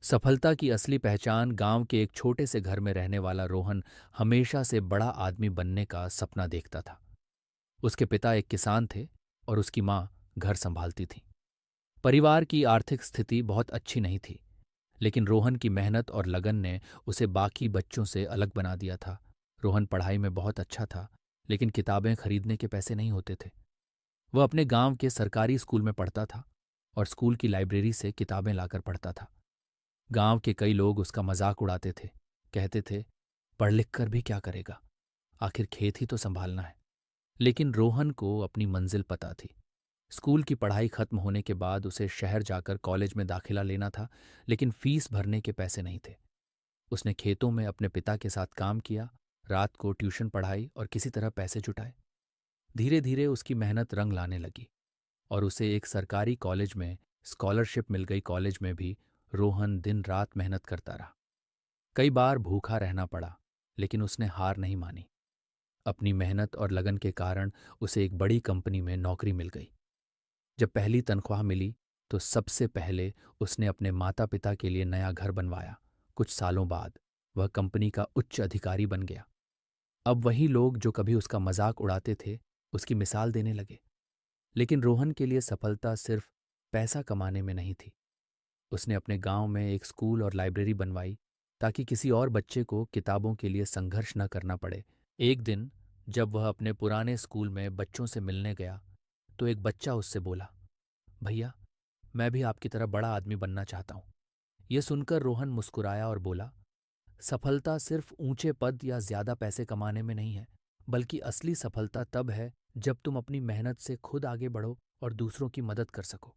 सफलता की असली पहचान गांव के एक छोटे से घर में रहने वाला रोहन हमेशा से बड़ा आदमी बनने का सपना देखता था। उसके पिता एक किसान थे और उसकी माँ घर संभालती थी। परिवार की आर्थिक स्थिति बहुत अच्छी नहीं थी, लेकिन रोहन की मेहनत और लगन ने उसे बाकी बच्चों से अलग बना दिया था। रोहन पढ़ाई में बहुत अच्छा था, लेकिन किताबें खरीदने के पैसे नहीं होते थे। वह अपने गांव के सरकारी स्कूल में पढ़ता था और स्कूल की लाइब्रेरी से किताबें लाकर पढ़ता था। गांव के कई लोग उसका मजाक उड़ाते थे, कहते थे, पढ़ लिख कर भी क्या करेगा, आखिर खेत ही तो संभालना है। लेकिन रोहन को अपनी मंजिल पता थी। स्कूल की पढ़ाई खत्म होने के बाद उसे शहर जाकर कॉलेज में दाखिला लेना था, लेकिन फीस भरने के पैसे नहीं थे। उसने खेतों में अपने पिता के साथ काम किया, रात को ट्यूशन पढ़ाई और किसी तरह पैसे जुटाए। धीरे धीरे उसकी मेहनत रंग लाने लगी और उसे एक सरकारी कॉलेज में स्कॉलरशिप मिल गई। कॉलेज में भी रोहन दिन रात मेहनत करता रहा। कई बार भूखा रहना पड़ा, लेकिन उसने हार नहीं मानी। अपनी मेहनत और लगन के कारण उसे एक बड़ी कंपनी में नौकरी मिल गई। जब पहली तनख्वाह मिली तो सबसे पहले उसने अपने माता पिता के लिए नया घर बनवाया। कुछ सालों बाद वह कंपनी का उच्च अधिकारी बन गया। अब वही लोग जो कभी उसका मजाक उड़ाते थे उसकी मिसाल देने लगे। लेकिन रोहन के लिए सफलता सिर्फ पैसा कमाने में नहीं थी। उसने अपने गांव में एक स्कूल और लाइब्रेरी बनवाई ताकि किसी और बच्चे को किताबों के लिए संघर्ष न करना पड़े। एक दिन जब वह अपने पुराने स्कूल में बच्चों से मिलने गया तो एक बच्चा उससे बोला, भैया, मैं भी आपकी तरह बड़ा आदमी बनना चाहता हूं। यह सुनकर रोहन मुस्कुराया और बोला, सफलता सिर्फ ऊंचे पद या ज्यादा पैसे कमाने में नहीं है, बल्कि असली सफलता तब है जब तुम अपनी मेहनत से खुद आगे बढ़ो और दूसरों की मदद कर सको।